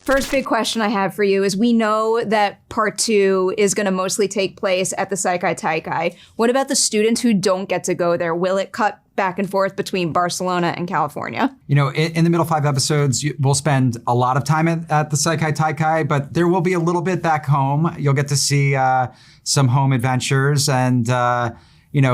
First big question I have for you is we know that part 2 is going to mostly take place at the Sekai Taikai. What about the students who don't get to go there? Will it cut back and forth between Barcelona and California? You know, in the middle 5 episodes, we'll spend a lot of time at the Sekai Taikai, but there will be a little bit back home. You'll get to see some home adventures and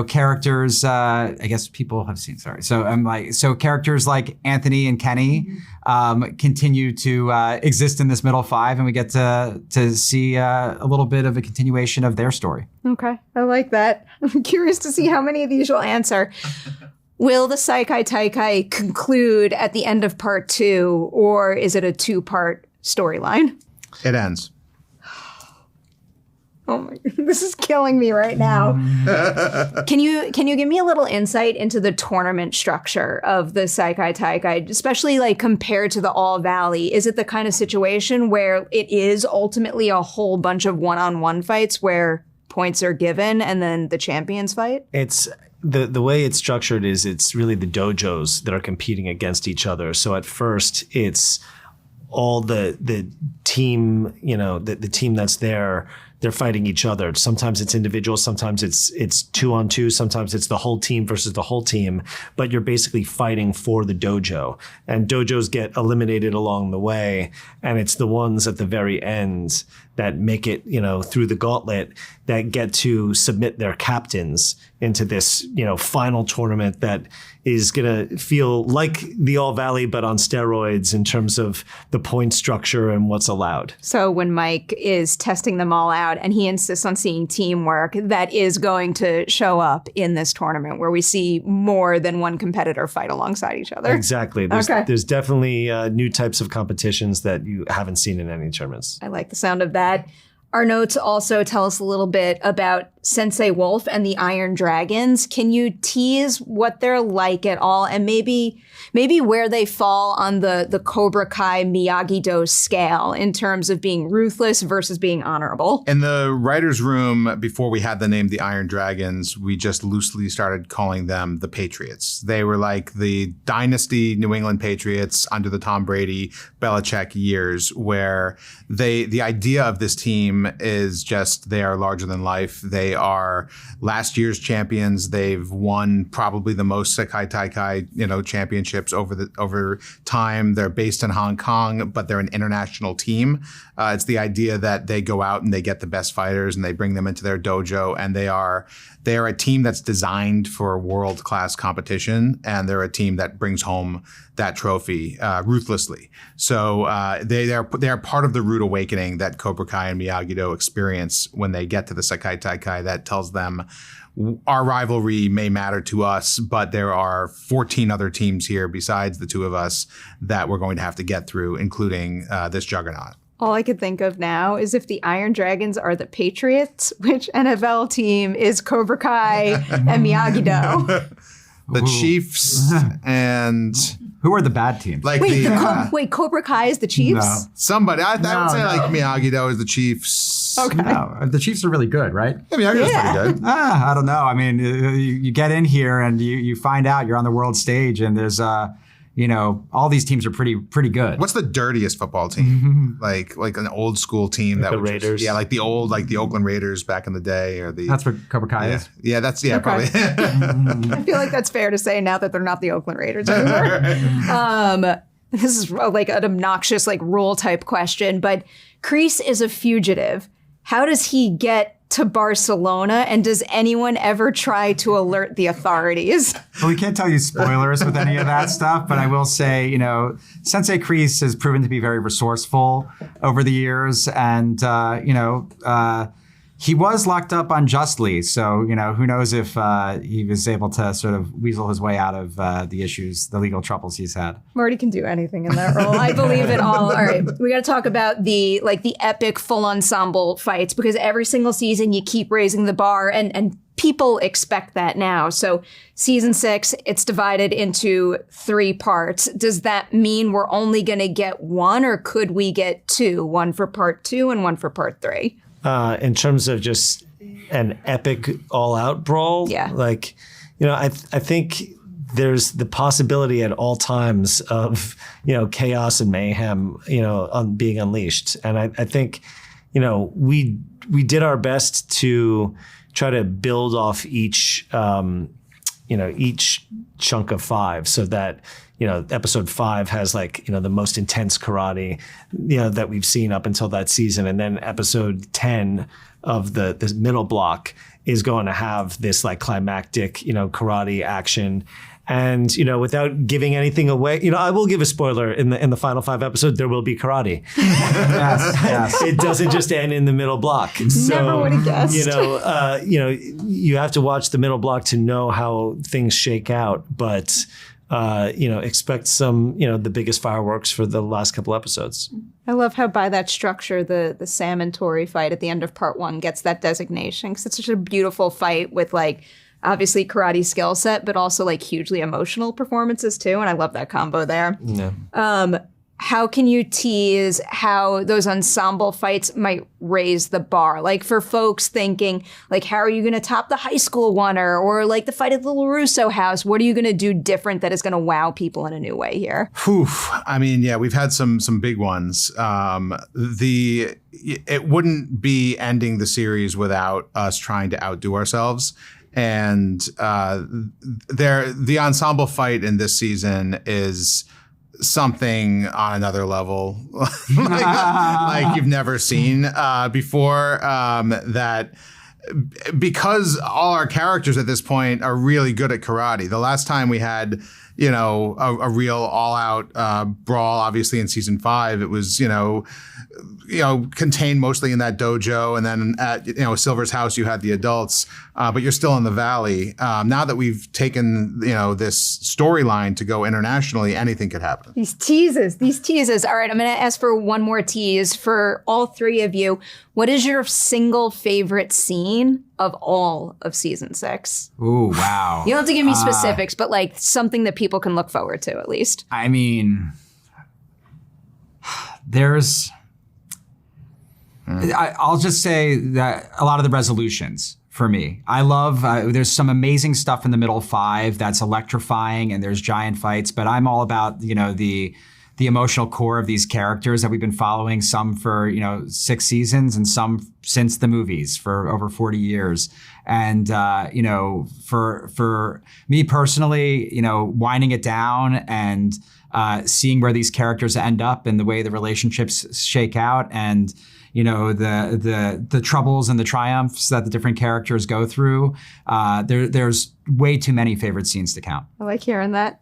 characters, I guess people have seen, so characters like Anthony and Kenny continue to exist in this middle 5, and we get to see a little bit of a continuation of their story. Okay, I like that. I'm curious to see how many of these you'll answer. Will the Sekai Taikai conclude at the end of part 2, or is it a 2-part storyline? It ends. Oh my, this is killing me right now. Can you give me a little insight into the tournament structure of the Sekai Taikai, especially like compared to the All Valley? Is it the kind of situation where it is ultimately a whole bunch of one-on-one fights where points are given and then the champions fight? It's the way it's structured is it's really the dojos that are competing against each other. So at first it's all the team, the team that's there. They're fighting each other. Sometimes it's individuals, sometimes it's 2-on-2, sometimes it's the whole team versus the whole team, but you're basically fighting for the dojo. And dojos get eliminated along the way, and it's the ones at the very end that make it, through the gauntlet that get to submit their captains into this, final tournament that is going to feel like the All Valley, but on steroids in terms of the point structure and what's allowed. So when Mike is testing them all out and he insists on seeing teamwork, that is going to show up in this tournament where we see more than one competitor fight alongside each other. Exactly. There's definitely new types of competitions that you haven't seen in any tournaments. I like the sound of that. Our notes also tell us a little bit about Sensei Wolf and the Iron Dragons. Can you tease what they're like at all, and maybe where they fall on the Cobra Kai Miagi-Do scale in terms of being ruthless versus being honorable? In the writer's room, before we had the name the Iron Dragons, we just loosely started calling them the Patriots. They were like the dynasty New England Patriots under the Tom Brady, Belichick years, where the idea of this team is just they are larger than life. They are last year's champions. They've won probably the most Sekai Taikai, championships over time. They're based in Hong Kong, but they're an international team. It's the idea that they go out and they get the best fighters and they bring them into their dojo, and they are a team that's designed for world-class competition, and they're a team that brings home that trophy ruthlessly. So they are part of the rude awakening that Cobra Kai and Miyagi-Do experience when they get to the Sekai Taikai, that tells them our rivalry may matter to us, but there are 14 other teams here besides the two of us that we're going to have to get through, including this juggernaut. All I could think of now is if the Iron Dragons are the Patriots, which NFL team is Cobra Kai and Miyagi-Do? The Chiefs and... Who are the bad teams? Like wait, Cobra Kai is the Chiefs? No. Somebody. I would say like Miyagi-Do is the Chiefs. Okay. No, the Chiefs are really good, right? Yeah, Miyagi-Do's pretty good. I don't know. I mean, you get in here and you find out you're on the world stage, and there's all these teams are pretty good. What's the dirtiest football team? like an old school team like that the Raiders. Like the Oakland Raiders back in the day, or the. That's what Cobra Kai is. Yeah, that's Okay. probably. I feel like that's fair to say now that they're not the Oakland Raiders anymore. This is like an obnoxious rule type question, but Kreese is a fugitive. How does he get to Barcelona, and does anyone ever try to alert the authorities? Well, we can't tell you spoilers with any of that stuff, but I will say, Sensei Kreese has proven to be very resourceful over the years, and he was locked up unjustly. So, who knows if he was able to sort of weasel his way out of the legal troubles he's had. Marty can do anything in that role. I believe it all. All right, we got to talk about the epic full ensemble fights, because every single season you keep raising the bar, and people expect that now. So season 6, it's divided into 3 parts. Does that mean we're only going to get one, or could we get 2? One for part 2 and one for part 3? In terms of just an epic all-out brawl, yeah. I think there's the possibility at all times of, chaos and mayhem, being unleashed. And I think, we did our best to try to build off each chunk of 5 so that, episode 5 has the most intense karate, that we've seen up until that season. And then episode 10 of the middle block is going to have this climactic, karate action. And, without giving anything away, I will give a spoiler in the final 5 episodes, there will be karate. Yes. It doesn't just end in the middle block. So, Never would have guessed. You have to watch the middle block to know how things shake out. But, expect some, the biggest fireworks for the last couple episodes. I love how by that structure, the Sam and Tori fight at the end of part 1 gets that designation because it's such a beautiful fight with obviously karate skill set, but also hugely emotional performances too. And I love that combo there. Yeah. How can you tease how those ensemble fights might raise the bar? For folks thinking, how are you going to top the high school one or the fight at the LaRusso house? What are you going to do different that is going to wow people in a new way here? Whew. I mean, yeah, we've had some big ones. It wouldn't be ending the series without us trying to outdo ourselves. And the ensemble fight in this season is something on another level, like you've never seen before. That because all our characters at this point are really good at karate. The last time we had, a real all-out brawl, obviously in season 5, it was, contained mostly in that dojo, and then at Silver's house you had the adults, but you're still in the valley. Now that we've taken this storyline to go internationally, anything could happen. These teases. All right, I'm going to ask for one more tease for all 3 of you. What is your single favorite scene of all of season 6? Ooh, wow. You don't have to give me specifics, but something that people can look forward to at least. I mean, I'll just say that a lot of the resolutions for me. I love, there's some amazing stuff in the middle 5 that's electrifying and there's giant fights, but I'm all about, the emotional core of these characters that we've been following, some for, 6 seasons and some since the movies for over 40 years. And, for me personally, winding it down and seeing where these characters end up and the way the relationships shake out and, the troubles and the triumphs that the different characters go through. There's way too many favorite scenes to count. I like hearing that.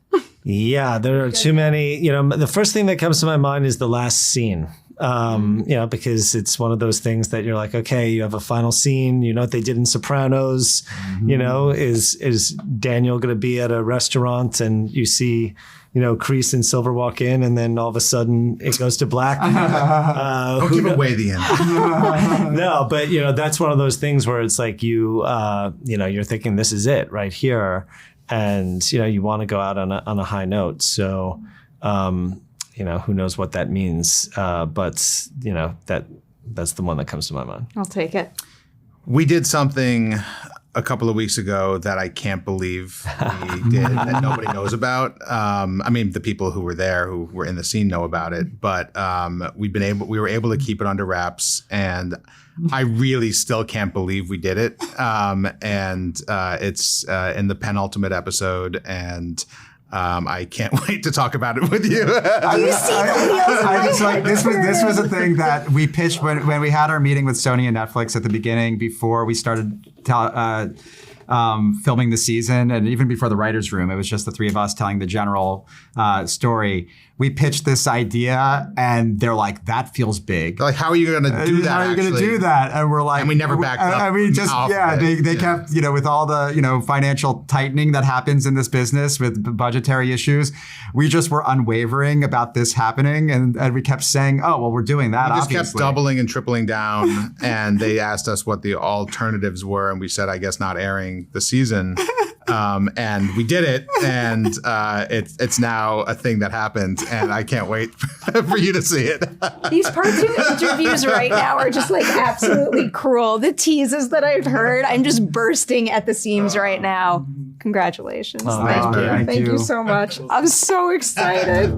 Yeah, there are too many. The first thing that comes to my mind is the last scene. Because it's one of those things that you're like, okay, you have a final scene. What they did in Sopranos, is Daniel going to be at a restaurant and you see, Kreese and Silver walk in and then all of a sudden it goes to black. Don't give away the end. No, but that's one of those things where it's like you're thinking this is it right here. And, you want to go out on a high note. So, who knows what that means. But, that's the one that comes to my mind. I'll take it. We did something a couple of weeks ago that I can't believe we did that nobody knows about. The people who were there, who were in the scene know about it, but we were able to keep it under wraps, and I really still can't believe we did it. It's in the penultimate episode, and I can't wait to talk about it with you. This was a thing that we pitched when we had our meeting with Sony and Netflix at the beginning before we started filming the season, and even before the writer's room. It was just the 3 of us telling the general story. We pitched this idea, and they're like, "That feels big. Like, how are you going to do that? How are you going to do that?" And we're like, and we never backed up. I mean, just they kept, with all the financial tightening that happens in this business with budgetary issues, we just were unwavering about this happening, and we kept saying, "Oh, well, we're doing that." We just kept doubling and tripling down, and they asked us what the alternatives were, and we said, "I guess not airing the season." And we did it, and it's now a thing that happened, and I can't wait for you to see it. These part 2 interviews right now are just absolutely cruel. The teases that I've heard, I'm just bursting at the seams right now. Congratulations. Oh, Thank you. thank Thank you you. so much. I'm so excited.